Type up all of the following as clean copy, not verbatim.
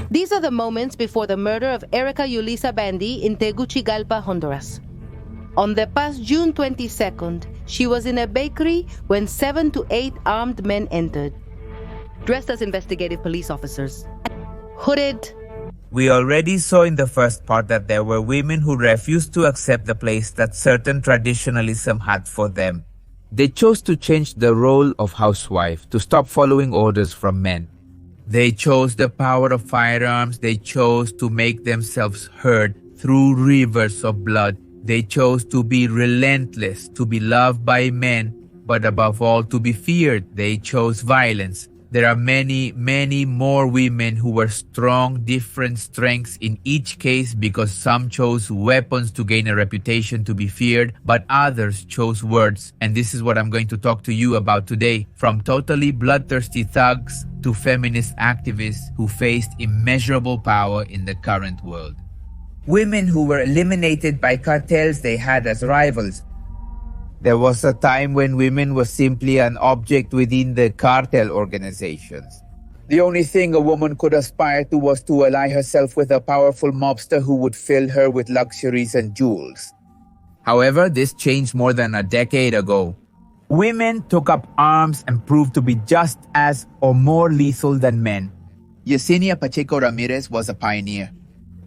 These are the moments before the murder of Erika Yulisa Bandy in Tegucigalpa, Honduras. On the past June 22nd, she was in a bakery when 7 to 8 armed men entered, dressed as investigative police officers. Hooded. We already saw in the first part that there were women who refused to accept the place that certain traditionalism had for them. They chose to change the role of housewife, to stop following orders from men. They chose the power of firearms. They chose to make themselves heard through rivers of blood. They chose to be relentless, to be loved by men, but above all to be feared. They chose violence. There are many, many more women who were strong, different strengths in each case, because some chose weapons to gain a reputation to be feared, but others chose words. And this is what I'm going to talk to you about today. From totally bloodthirsty thugs to feminist activists who faced immeasurable power in the current world. Women who were eliminated by cartels they had as rivals. There was a time when women were simply an object within the cartel organizations. The only thing a woman could aspire to was to ally herself with a powerful mobster who would fill her with luxuries and jewels. However, this changed more than a decade ago. Women took up arms and proved to be just as or more lethal than men. Yesenia Pacheco Ramirez was a pioneer.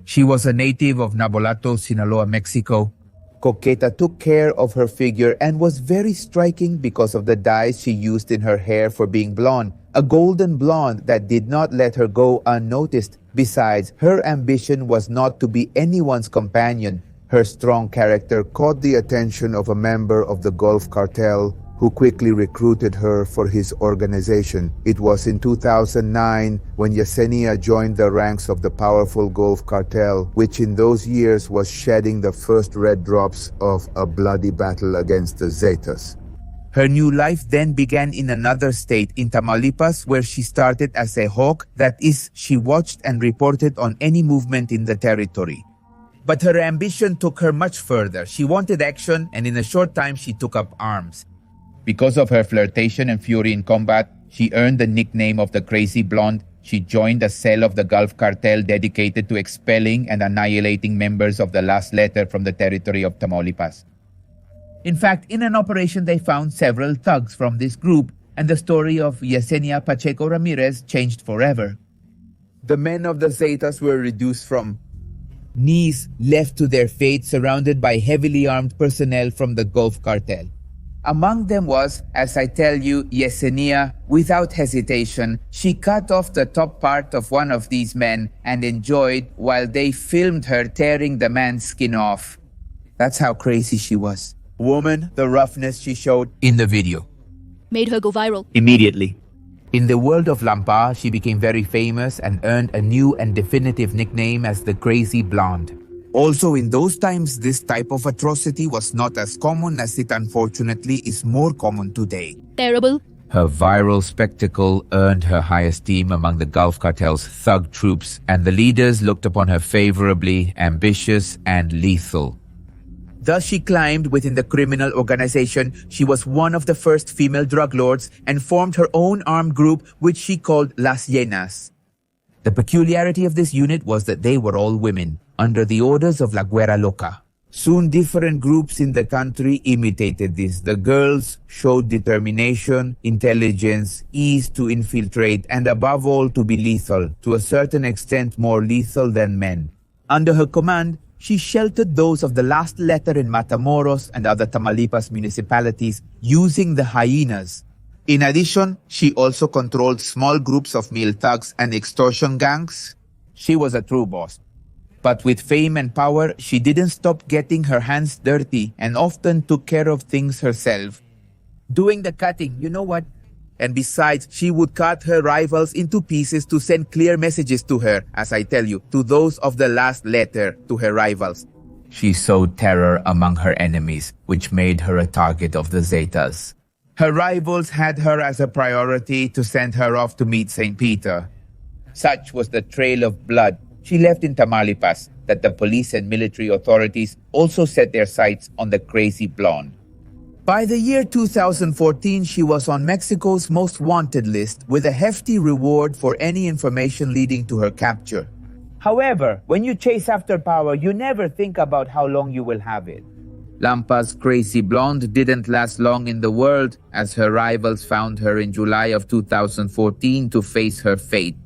She was a native of Nabolato, Sinaloa, Mexico. Coqueta took care of her figure and was very striking because of the dyes she used in her hair for being blonde, a golden blonde that did not let her go unnoticed. Besides, her ambition was not to be anyone's companion. Her strong character caught the attention of a member of the Gulf Cartel who quickly recruited her for his organization. It was in 2009 when Yesenia joined the ranks of the powerful Gulf Cartel, which in those years was shedding the first red drops of a bloody battle against the Zetas. Her new life then began in another state, in Tamaulipas, where she started as a hawk, that is, she watched and reported on any movement in the territory. But her ambition took her much further. She wanted action, and in a short time she took up arms. Because of her flirtation and fury in combat, she earned the nickname of the Crazy Blonde. She joined a cell of the Gulf Cartel dedicated to expelling and annihilating members of the last letter from the territory of Tamaulipas. In fact, in an operation they found several thugs from this group, and the story of Yesenia Pacheco Ramirez changed forever. The men of the Zetas were reduced from knees, left to their fate, surrounded by heavily armed personnel from the Gulf Cartel. Among them was, as I tell you, Yesenia. Without hesitation, she cut off the top part of one of these men and enjoyed while they filmed her tearing the man's skin off. That's how crazy she was. Woman, the roughness she showed in the video made her go viral immediately. In the world of Lampa, she became very famous and earned a new and definitive nickname as the Crazy Blonde. Also, in those times, this type of atrocity was not as common as it unfortunately is more common today. Terrible. Her viral spectacle earned her high esteem among the Gulf Cartel's thug troops, and the leaders looked upon her favorably, ambitious and lethal. Thus she climbed within the criminal organization. She was one of the first female drug lords and formed her own armed group, which she called Las Llenas. The peculiarity of this unit was that they were all women, under the orders of La Güera Loca. Soon different groups in the country imitated this. The girls showed determination, intelligence, ease to infiltrate, and above all to be lethal, to a certain extent more lethal than men. Under her command, she sheltered those of the last letter in Matamoros and other Tamaulipas municipalities using the hyenas. In addition, she also controlled small groups of male thugs and extortion gangs. She was a true boss. But with fame and power, she didn't stop getting her hands dirty and often took care of things herself. Doing the cutting, you know what? And besides, she would cut her rivals into pieces to send clear messages to her, as I tell you, to those of the last letter, to her rivals. She sowed terror among her enemies, which made her a target of the Zetas. Her rivals had her as a priority to send her off to meet St. Peter. Such was the trail of blood she left in Tamaulipas that the police and military authorities also set their sights on the Crazy Blonde. By the year 2014, she was on Mexico's most wanted list with a hefty reward for any information leading to her capture. However, when you chase after power, you never think about how long you will have it. Lampa's crazy blonde didn't last long in the world, as her rivals found her in July of 2014 to face her fate.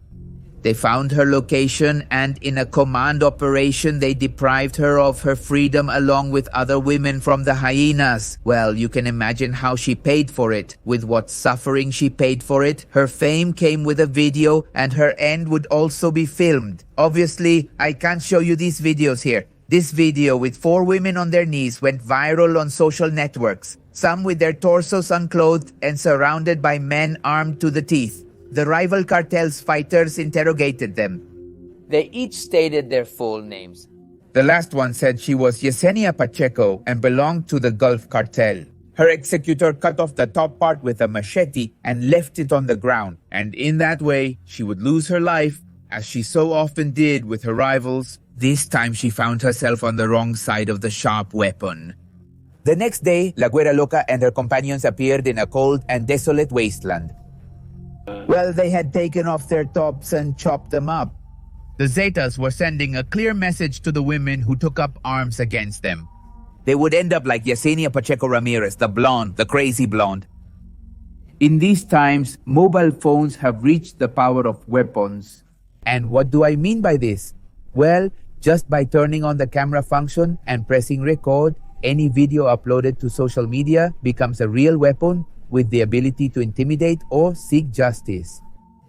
They found her location, and in a command operation, they deprived her of her freedom along with other women from the hyenas. Well, you can imagine how she paid for it. With what suffering she paid for it. Her fame came with a video, and her end would also be filmed. Obviously, I can't show you these videos here. This video with 4 women on their knees went viral on social networks, some with their torsos unclothed and surrounded by men armed to the teeth. The rival cartel's fighters interrogated them. They each stated their full names. The last one said she was Yesenia Pacheco and belonged to the Gulf Cartel. Her executor cut off the top part with a machete and left it on the ground, and in that way, she would lose her life, as she so often did with her rivals. This time she found herself on the wrong side of the sharp weapon. The next day, La Güera Loca and her companions appeared in a cold and desolate wasteland. Well, they had taken off their tops and chopped them up. The Zetas were sending a clear message to the women who took up arms against them. They would end up like Yesenia Pacheco Ramirez, the blonde, the crazy blonde. In these times, mobile phones have reached the power of weapons. And what do I mean by this? Well, just by turning on the camera function and pressing record, any video uploaded to social media becomes a real weapon with the ability to intimidate or seek justice.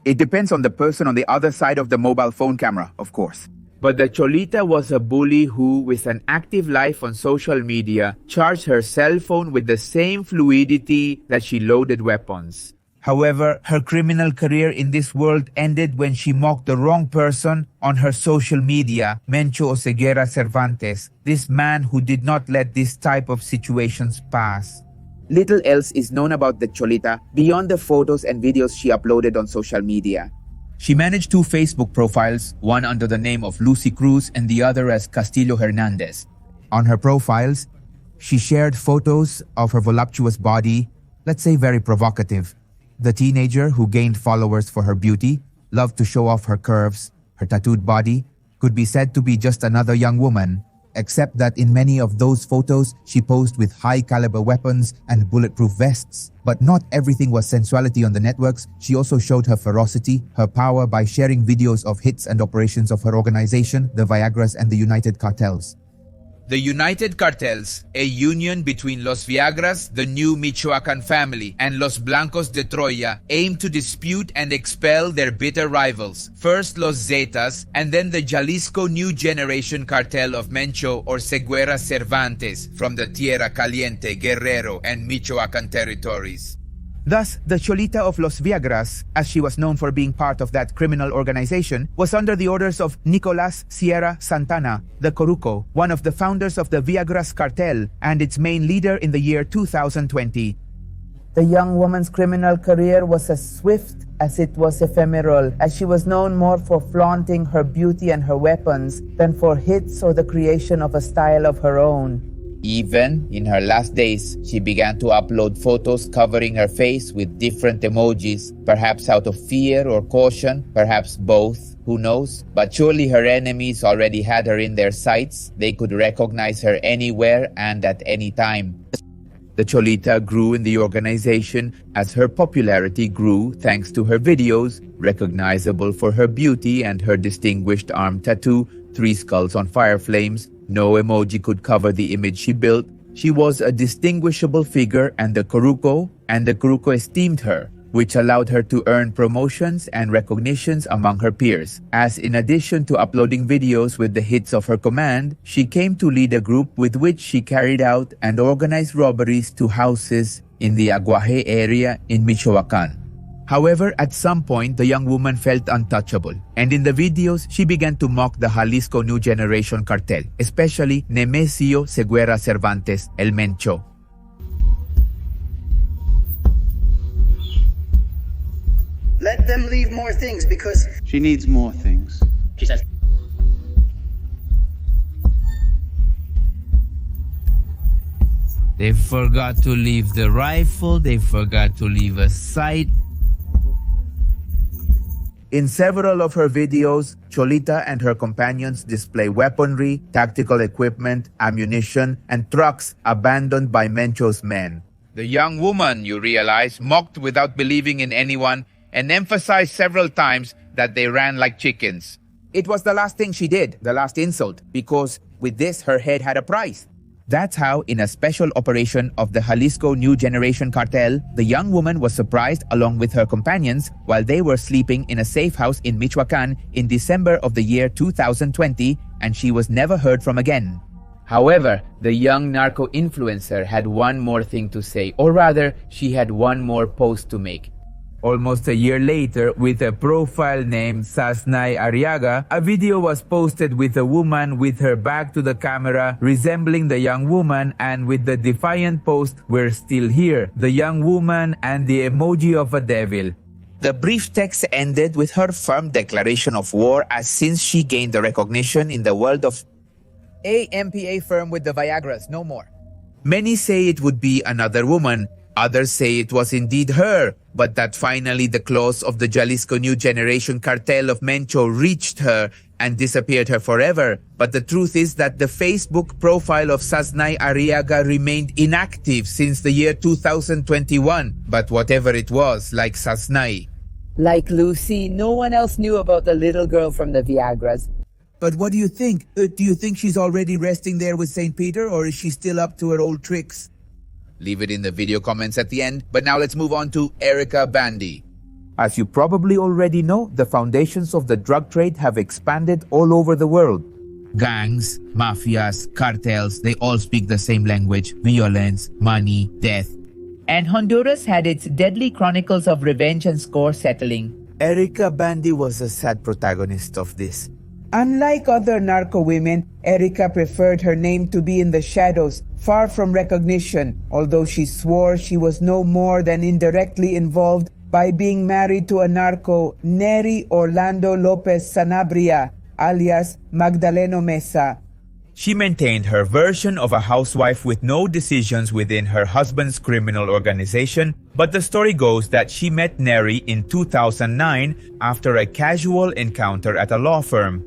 It depends on the person on the other side of the mobile phone camera, of course. But the Cholita was a bully who, with an active life on social media, charged her cell phone with the same fluidity that she loaded weapons. However, her criminal career in this world ended when she mocked the wrong person on her social media, Mencho Oseguera Cervantes, this man who did not let this type of situations pass. Little else is known about the Cholita beyond the photos and videos she uploaded on social media. She managed 2 Facebook profiles, one under the name of Lucy Cruz and the other as Castillo Hernandez. On her profiles, she shared photos of her voluptuous body, let's say very provocative. The teenager who gained followers for her beauty, loved to show off her curves, her tattooed body, could be said to be just another young woman, except that in many of those photos, she posed with high-caliber weapons and bulletproof vests. But not everything was sensuality on the networks. She also showed her ferocity, her power by sharing videos of hits and operations of her organization, the Viagras and the United Cartels. The United Cartels, a union between Los Viagras, the new Michoacan family, and Los Blancos de Troya, aimed to dispute and expel their bitter rivals, first Los Zetas, and then the Jalisco New Generation Cartel of Mencho or Seguera Cervantes from the Tierra Caliente, Guerrero, and Michoacan territories. Thus, the Cholita of Los Viagras, as she was known for being part of that criminal organization, was under the orders of Nicolas Sierra Santana, the Coruco, one of the founders of the Viagras Cartel and its main leader in the year 2020. The young woman's criminal career was as swift as it was ephemeral, as she was known more for flaunting her beauty and her weapons than for hits or the creation of a style of her own. Even in her last days, she began to upload photos covering her face with different emojis, perhaps out of fear or caution, perhaps both, who knows? But surely her enemies already had her in their sights. They could recognize her anywhere and at any time. The Cholita grew in the organization as her popularity grew thanks to her videos, recognizable for her beauty and her distinguished arm tattoo, 3 skulls on fire flames. No emoji could cover the image she built. She was a distinguishable figure and the Coruco esteemed her, which allowed her to earn promotions and recognitions among her peers. As in addition to uploading videos with the hits of her command, she came to lead a group with which she carried out and organized robberies to houses in the Aguaje area in Michoacan. However, at some point, the young woman felt untouchable, and in the videos, she began to mock the Jalisco New Generation Cartel, especially Nemesio Seguera Cervantes, El Mencho. Let them leave more things because she needs more things. She says. They forgot to leave the rifle, they forgot to leave a sight. In several of her videos, Cholita and her companions display weaponry, tactical equipment, ammunition, and trucks abandoned by Mencho's men. The young woman, you realize, mocked without believing in anyone and emphasized several times that they ran like chickens. It was the last thing she did, the last insult, because with this her head had a price. That's how, in a special operation of the Jalisco New Generation Cartel, the young woman was surprised along with her companions while they were sleeping in a safe house in Michoacan in December of the year 2020, and she was never heard from again. However, the young narco influencer had one more thing to say, or rather, she had one more post to make. Almost a year later, with a profile named Sasnay Arriaga, a video was posted with a woman with her back to the camera resembling the young woman and with the defiant post, "We're still here," the young woman and the emoji of a devil. The brief text ended with her firm declaration of war as since she gained the recognition in the world of a MPA firm with the Viagras, no more. Many say it would be another woman. Others say it was indeed her, but that finally the claws of the Jalisco New Generation Cartel of Mencho reached her and disappeared her forever. But the truth is that the Facebook profile of Sasnay Arriaga remained inactive since the year 2021. But whatever it was, like Sasnay. Like Lucy, no one else knew about the little girl from the Viagras. But what do you think? Do you think she's already resting there with St. Peter, or is she still up to her old tricks? Leave it in the video comments at the end, but now let's move on to Erika Bandy. As you probably already know, the foundations of the drug trade have expanded all over the world. Gangs, mafias, cartels, they all speak the same language: violence, money, death. And Honduras had its deadly chronicles of revenge and score settling. Erika Bandy was a sad protagonist of this. Unlike other narco women, Erika preferred her name to be in the shadows, far from recognition, although she swore she was no more than indirectly involved by being married to a narco, Neri Orlando Lopez Sanabria, alias Magdaleno Mesa. She maintained her version of a housewife with no decisions within her husband's criminal organization, but the story goes that she met Neri in 2009 after a casual encounter at a law firm.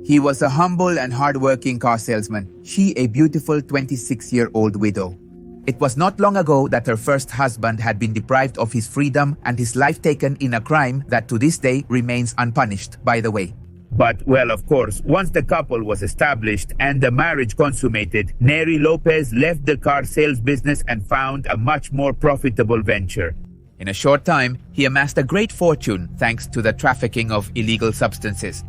He was a humble and hardworking car salesman, she a beautiful 26-year-old widow. It was not long ago that her first husband had been deprived of his freedom and his life taken in a crime that to this day remains unpunished, by the way. But, well, of course, once the couple was established and the marriage consummated, Neri Lopez left the car sales business and found a much more profitable venture. In a short time, he amassed a great fortune thanks to the trafficking of illegal substances.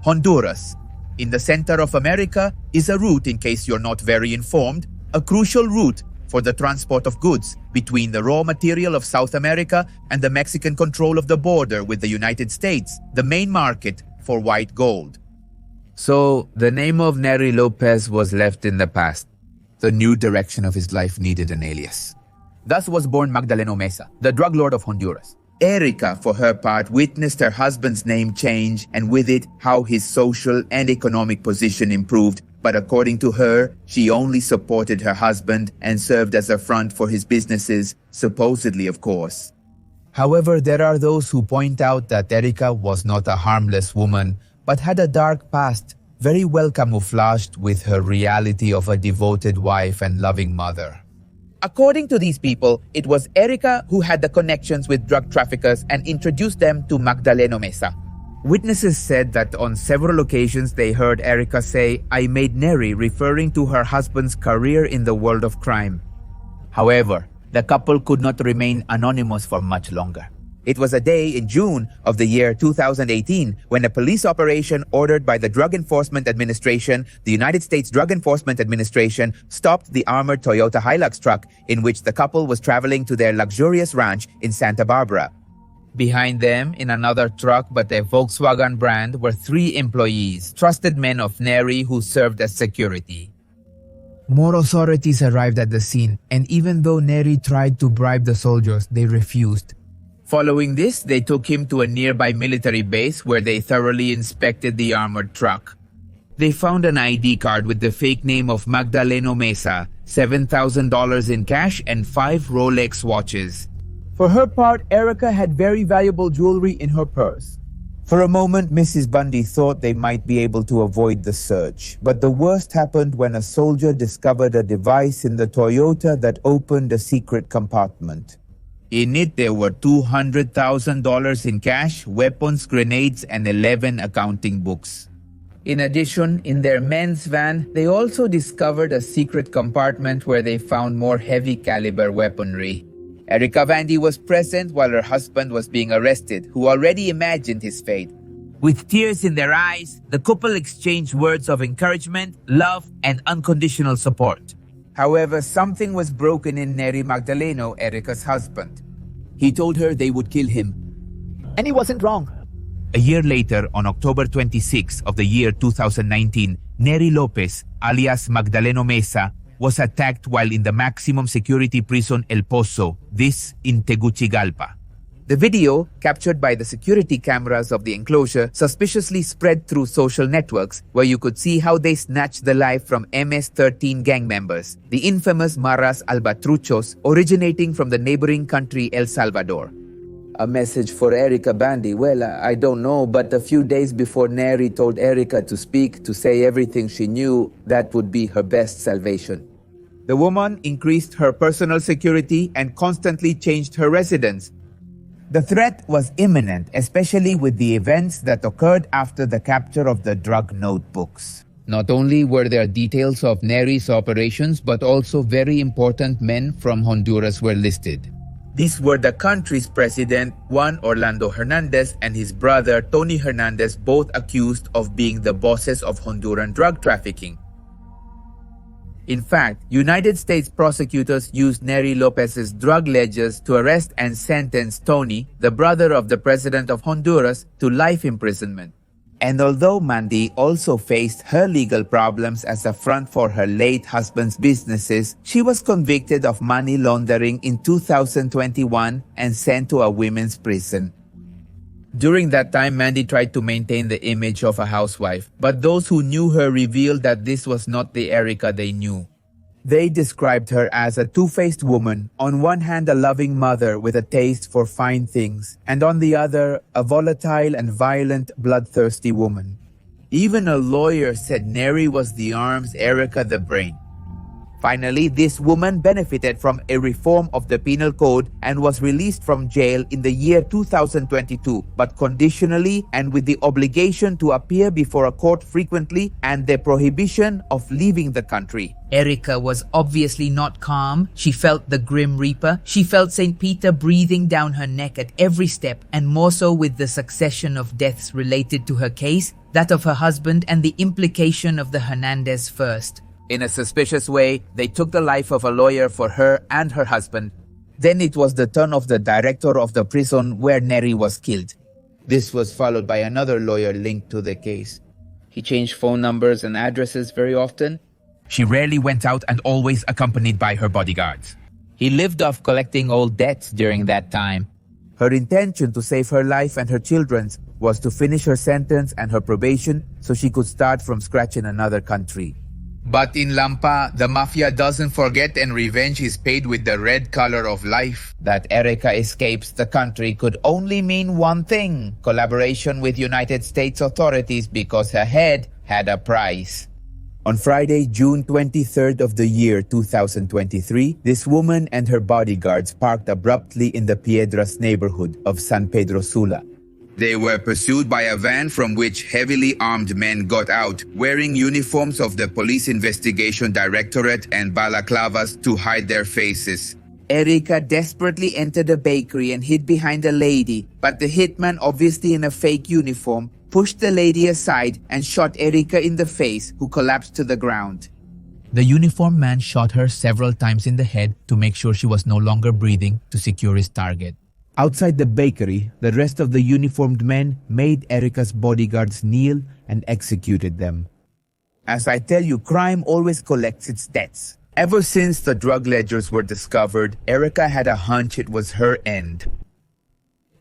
Honduras, in the center of America, is a route, in case you're not very informed, a crucial route for the transport of goods between the raw material of South America and the Mexican control of the border with the United States, the main market for white gold. So, the name of Neri Lopez was left in the past. The new direction of his life needed an alias. Thus was born Magdaleno Mesa, the drug lord of Honduras. Erika, for her part, witnessed her husband's name change and with it, how his social and economic position improved. But according to her, she only supported her husband and served as a front for his businesses, supposedly, of course. However, there are those who point out that Erika was not a harmless woman, but had a dark past, very well camouflaged with her reality of a devoted wife and loving mother. According to these people, it was Erika who had the connections with drug traffickers and introduced them to Magdaleno Mesa. Witnesses said that on several occasions they heard Erika say, "I made Neri," referring to her husband's career in the world of crime. However, the couple could not remain anonymous for much longer. It was a day in June of the year 2018 when a police operation ordered by the Drug Enforcement Administration, the United States Drug Enforcement Administration, stopped the armored Toyota Hilux truck in which the couple was traveling to their luxurious ranch in Santa Barbara. Behind them, in another truck but a Volkswagen brand, were 3 employees, trusted men of Neri who served as security. More authorities arrived at the scene, and even though Neri tried to bribe the soldiers, they refused. Following this, they took him to a nearby military base where they thoroughly inspected the armored truck. They found an ID card with the fake name of Magdaleno Mesa, $7,000 in cash, and 5 Rolex watches. For her part, Erika had very valuable jewelry in her purse. For a moment, Mrs. Bandy thought they might be able to avoid the search. But the worst happened when a soldier discovered a device in the Toyota that opened a secret compartment. In it, there were $200,000 in cash, weapons, grenades, and 11 accounting books. In addition, in their men's van, they also discovered a secret compartment where they found more heavy-caliber weaponry. Erika Bandy was present while her husband was being arrested, who already imagined his fate. With tears in their eyes, the couple exchanged words of encouragement, love, and unconditional support. However, something was broken in Nery Magdaleno, Erika's husband. He told her they would kill him. And he wasn't wrong. A year later, on October 26 of the year 2019, Nery Lopez, alias Magdaleno Mesa, was attacked while in the maximum security prison El Pozo, this in Tegucigalpa. The video, captured by the security cameras of the enclosure, suspiciously spread through social networks where you could see how they snatched the life from MS-13 gang members, the infamous Maras Albatruchos originating from the neighboring country El Salvador. A message for Erika Bandy. Well, I don't know, but a few days before Nery told Erika to speak, to say everything she knew, that would be her best salvation. The woman increased her personal security and constantly changed her residence. The threat was imminent, especially with the events that occurred after the capture of the drug notebooks. Not only were there details of Nery's operations, but also very important men from Honduras were listed. These were the country's president, Juan Orlando Hernandez, and his brother, Tony Hernandez, both accused of being the bosses of Honduran drug trafficking. In fact, United States prosecutors used Nery Lopez's drug ledgers to arrest and sentence Tony, the brother of the president of Honduras, to life imprisonment. And although Mandy also faced her legal problems as a front for her late husband's businesses, she was convicted of money laundering in 2021 and sent to a women's prison. During that time, Mandy tried to maintain the image of a housewife, but those who knew her revealed that this was not the Erika they knew. They described her as a two-faced woman, on one hand a loving mother with a taste for fine things, and on the other, a volatile and violent, bloodthirsty woman. Even a lawyer said Nery was the arms, Erika the brain. Finally, this woman benefited from a reform of the penal code and was released from jail in the year 2022, but conditionally and with the obligation to appear before a court frequently and the prohibition of leaving the country. Erika was obviously not calm. She felt the Grim Reaper. She felt St. Peter breathing down her neck at every step, and more so with the succession of deaths related to her case, that of her husband and the implication of the Hernandez first. In a suspicious way, they took the life of a lawyer for her and her husband. Then it was the turn of the director of the prison where Nery was killed. This was followed by another lawyer linked to the case. He changed phone numbers and addresses very often. She rarely went out and always accompanied by her bodyguards. He lived off collecting old debts during that time. Her intention to save her life and her children's was to finish her sentence and her probation so she could start from scratch in another country. But in Lampa, the mafia doesn't forget, and revenge is paid with the red color of life. That Erika escapes the country could only mean one thing: collaboration with United States authorities, because her head had a price. On Friday, June 23rd of the year 2023, this woman and her bodyguards parked abruptly in the Piedras neighborhood of San Pedro Sula. They were pursued by a van from which heavily armed men got out, wearing uniforms of the Police Investigation Directorate and balaclavas to hide their faces. Erika desperately entered a bakery and hid behind a lady, but the hitman, obviously in a fake uniform, pushed the lady aside and shot Erika in the face, who collapsed to the ground. The uniformed man shot her several times in the head to make sure she was no longer breathing to secure his target. Outside the bakery, the rest of the uniformed men made Erika's bodyguards kneel and executed them. As I tell you, crime always collects its debts. Ever since the drug ledgers were discovered, Erika had a hunch it was her end.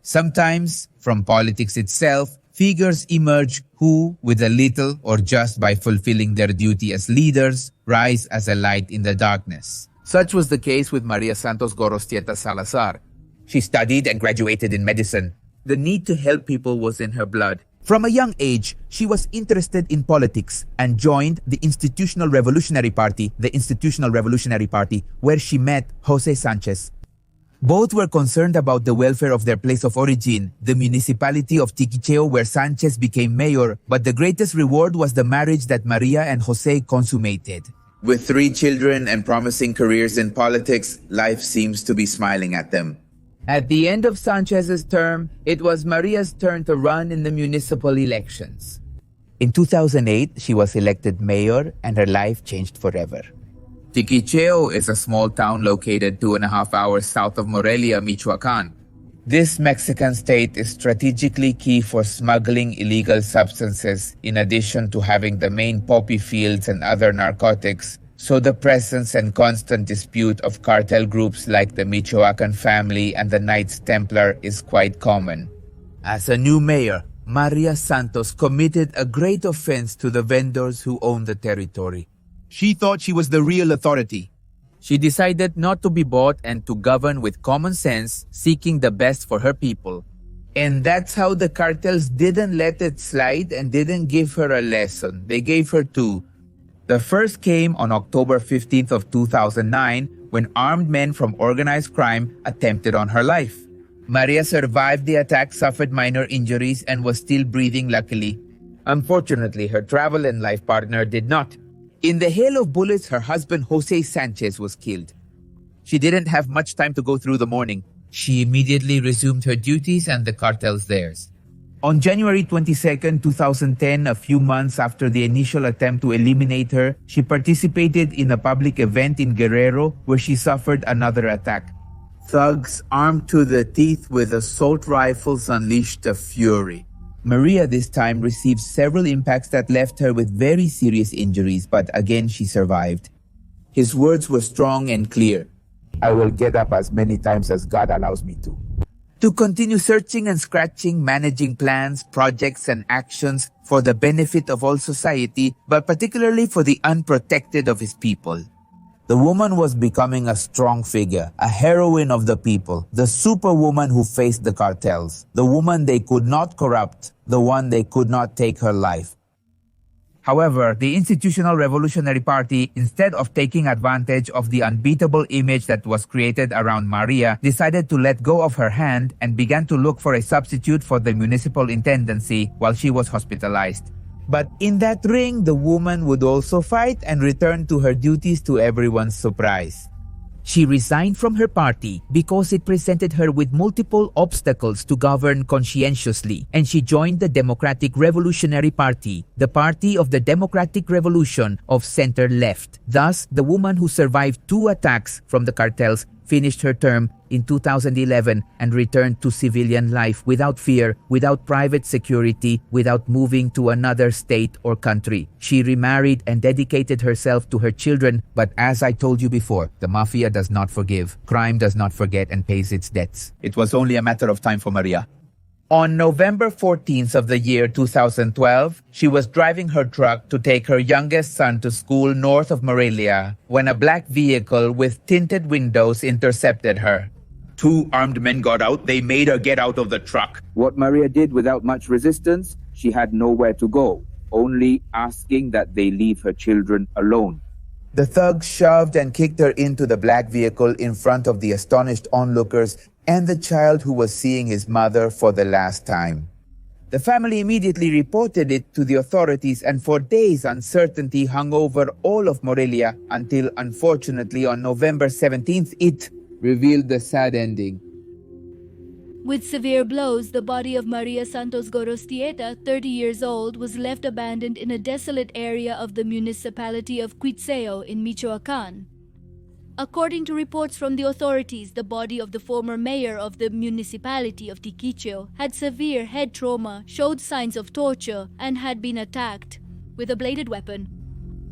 Sometimes, from politics itself, figures emerge who, with a little or just by fulfilling their duty as leaders, rise as a light in the darkness. Such was the case with Maria Santos Gorrostieta Salazar. She studied and graduated in medicine. The need to help people was in her blood. From a young age, she was interested in politics and joined the Institutional Revolutionary Party, where she met Jose Sanchez. Both were concerned about the welfare of their place of origin, the municipality of Tiquicheo, where Sanchez became mayor, but the greatest reward was the marriage that Maria and Jose consummated. With 3 children and promising careers in politics, life seems to be smiling at them. At the end of Sanchez's term, it was Maria's turn to run in the municipal elections. In 2008, she was elected mayor and her life changed forever. Tiquicheo is a small town located 2.5 hours south of Morelia, Michoacan. This Mexican state is strategically key for smuggling illegal substances in addition to having the main poppy fields and other narcotics, so the presence and constant dispute of cartel groups like the Michoacan family and the Knights Templar is quite common. As a new mayor, Maria Santos committed a great offense to the vendors who own the territory. She thought she was the real authority. She decided not to be bought and to govern with common sense, seeking the best for her people. And that's how the cartels didn't let it slide and didn't give her a lesson. They gave her 2. The first came on October 15th of 2009 when armed men from organized crime attempted on her life. Maria survived the attack, suffered minor injuries, and was still breathing luckily. Unfortunately, her travel and life partner did not. In the hail of bullets, her husband Jose Sanchez was killed. She didn't have much time to go through the mourning. She immediately resumed her duties and the cartels theirs. On January 22, 2010, a few months after the initial attempt to eliminate her, she participated in a public event in Guerrero where she suffered another attack. Thugs armed to the teeth with assault rifles unleashed a fury. Maria this time received several impacts that left her with very serious injuries, but again she survived. His words were strong and clear. I will get up as many times as God allows me to. To continue searching and scratching, managing plans, projects, and actions for the benefit of all society, but particularly for the unprotected of his people. The woman was becoming a strong figure, a heroine of the people, the superwoman who faced the cartels, the woman they could not corrupt, the one they could not take her life. However, the Institutional Revolutionary Party, instead of taking advantage of the unbeatable image that was created around Maria, decided to let go of her hand and began to look for a substitute for the municipal intendancy while she was hospitalized. But in that ring, the woman would also fight and return to her duties to everyone's surprise. She resigned from her party because it presented her with multiple obstacles to govern conscientiously, and she joined the Democratic Revolutionary Party, the party of the Democratic Revolution of center-left. Thus, the woman who survived 2 attacks from the cartels finished her term in 2011 and returned to civilian life without fear, without private security, without moving to another state or country. She remarried and dedicated herself to her children, but as I told you before, the mafia does not forgive, crime does not forget and pays its debts. It was only a matter of time for Maria. On November 14th of the year 2012, she was driving her truck to take her youngest son to school north of Morelia when a black vehicle with tinted windows intercepted her. 2 armed men got out. They made her get out of the truck. What Maria did without much resistance, she had nowhere to go, only asking that they leave her children alone. The thugs shoved and kicked her into the black vehicle in front of the astonished onlookers and the child who was seeing his mother for the last time. The family immediately reported it to the authorities, and for days uncertainty hung over all of Morelia until, unfortunately, on November 17th, it revealed the sad ending. With severe blows, the body of Maria Santos Gorrostieta, 30 years old, was left abandoned in a desolate area of the municipality of Tiquicheo in Michoacan. According to reports from the authorities, the body of the former mayor of the municipality of Tiquicheo had severe head trauma, showed signs of torture, and had been attacked with a bladed weapon.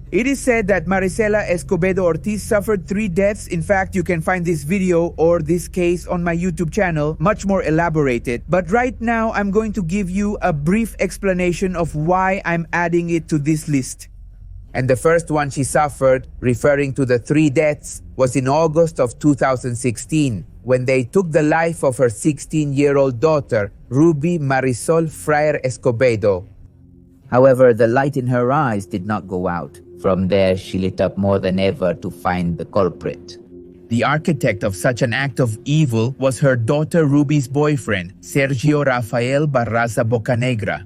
It is said that Marisela Escobedo Ortiz suffered 3 deaths. In fact, you can find this video or this case on my YouTube channel, much more elaborated. But right now, I'm going to give you a brief explanation of why I'm adding it to this list. And the first one she suffered, referring to the 3 deaths, was in August of 2016, when they took the life of her 16-year-old daughter, Ruby Marisol Frayer Escobedo. However, the light in her eyes did not go out. From there, she lit up more than ever to find the culprit. The architect of such an act of evil was her daughter Ruby's boyfriend, Sergio Rafael Barraza Bocanegra.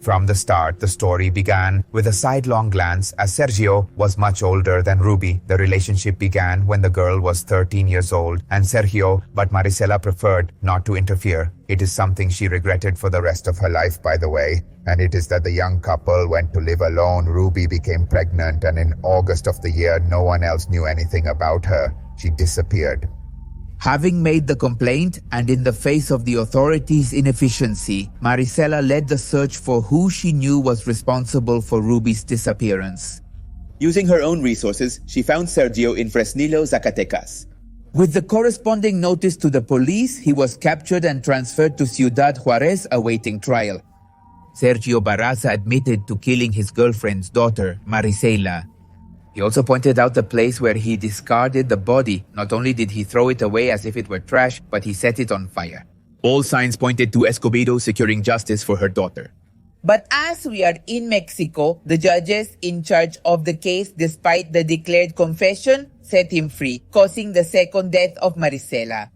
From the start, the story began with a sidelong glance as Sergio was much older than Ruby. The relationship began when the girl was 13 years old and Sergio, but Marisela preferred not to interfere. It is something she regretted for the rest of her life, by the way. And it is that the young couple went to live alone. Ruby became pregnant and in August of the year, no one else knew anything about her. She disappeared. Having made the complaint and in the face of the authorities' inefficiency, Marisela led the search for who she knew was responsible for Ruby's disappearance. Using her own resources, she found Sergio in Fresnillo, Zacatecas. With the corresponding notice to the police, he was captured and transferred to Ciudad Juarez awaiting trial. Sergio Barraza admitted to killing his girlfriend's daughter, Marisela. He also pointed out the place where he discarded the body. Not only did he throw it away as if it were trash, but he set it on fire. All signs pointed to Escobedo securing justice for her daughter. But as we are in Mexico, the judges in charge of the case, despite the declared confession, set him free, causing the second death of Marisela.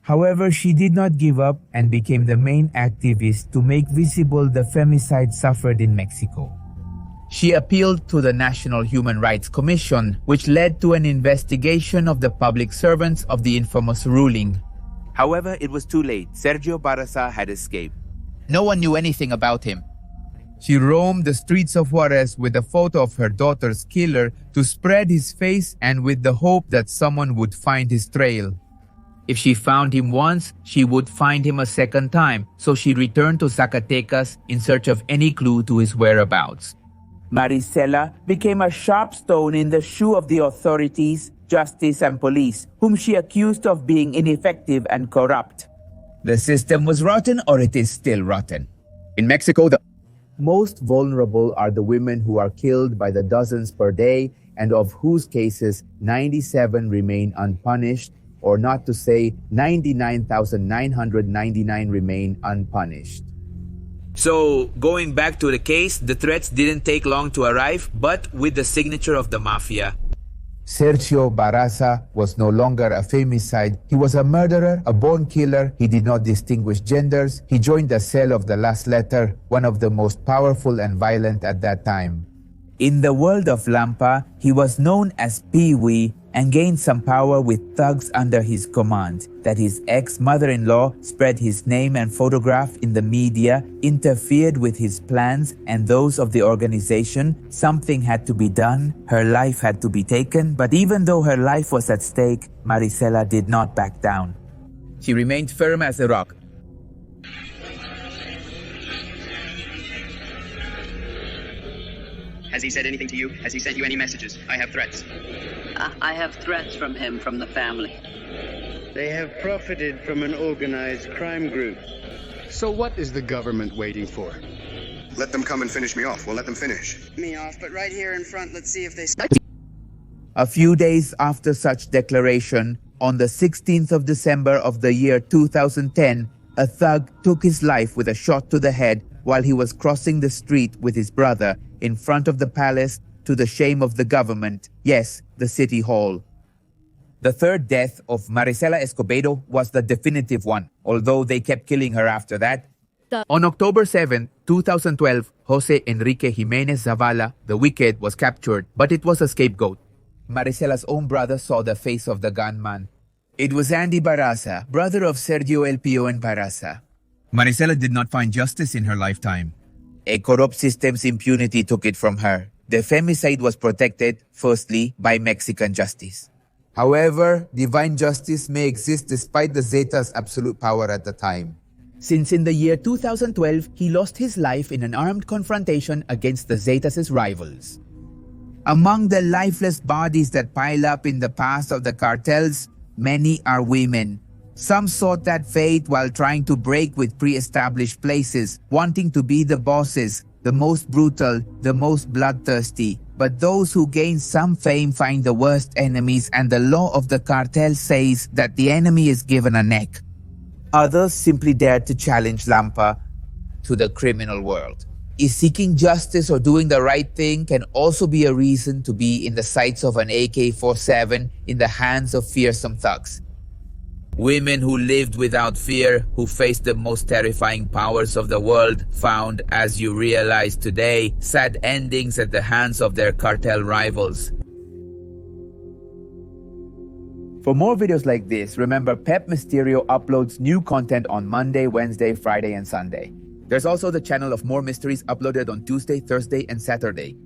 However, she did not give up and became the main activist to make visible the femicide suffered in Mexico. She appealed to the National Human Rights Commission, which led to an investigation of the public servants of the infamous ruling. However, it was too late. Sergio Barraza had escaped. No one knew anything about him. She roamed the streets of Juarez with a photo of her daughter's killer to spread his face and with the hope that someone would find his trail. If she found him once, she would find him a second time, so she returned to Zacatecas in search of any clue to his whereabouts. Marisela became a sharp stone in the shoe of the authorities, justice and police, whom she accused of being ineffective and corrupt. The system was rotten, or it is still rotten. In Mexico, the most vulnerable are the women who are killed by the dozens per day and of whose cases 97 remain unpunished, or not to say 99,999 remain unpunished. So, going back to the case, the threats didn't take long to arrive, but with the signature of the mafia. Sergio Barraza was no longer a femicide. He was a murderer, a born killer. He did not distinguish genders. He joined the cell of the last letter, one of the most powerful and violent at that time. In the world of Lampa, he was known as Pee-wee and gained some power with thugs under his command. That his ex-mother-in-law spread his name and photograph in the media, interfered with his plans and those of the organization. Something had to be done. Her life had to be taken. But even though her life was at stake, Marisela did not back down. She remained firm as a rock. Has he said anything to you? Has he sent you any messages? I have threats. I have threats from him, from the family. They have profited from an organized crime group. So what is the government waiting for? Let them come and finish me off. We'll let them finish. Me off, but right here in front, let's see if they... A few days after such declaration, on the 16th of December of the year 2010, a thug took his life with a shot to the head while he was crossing the street with his brother in front of the palace, to the shame of the government, yes, the city hall. The third death of Marisela Escobedo was the definitive one, although they kept killing her after that. On October 7, 2012, Jose Enrique Jimenez Zavala, the Wicked, was captured, but it was a scapegoat. Marisela's own brother saw the face of the gunman. It was Andy Barraza, brother of Sergio El Pion Barraza. Marisela did not find justice in her lifetime. A corrupt system's impunity took it from her. The femicide was protected, firstly, by Mexican justice. However, divine justice may exist despite the Zetas' absolute power at the time. Since in the year 2012, he lost his life in an armed confrontation against the Zetas' rivals. Among the lifeless bodies that pile up in the past of the cartels, many are women. Some sought that fate while trying to break with pre-established places, wanting to be the bosses, the most brutal, the most bloodthirsty. But those who gain some fame find the worst enemies, and the law of the cartel says that the enemy is given a neck. Others simply dared to challenge Lampa to the criminal world. Is seeking justice or doing the right thing can also be a reason to be in the sights of an AK-47 in the hands of fearsome thugs. Women who lived without fear, who faced the most terrifying powers of the world, found, as you realize today, sad endings at the hands of their cartel rivals. For more videos like this, remember Pep Mysterio uploads new content on Monday, Wednesday, Friday, and Sunday. There's also the channel of More Mysteries uploaded on Tuesday, Thursday, and Saturday.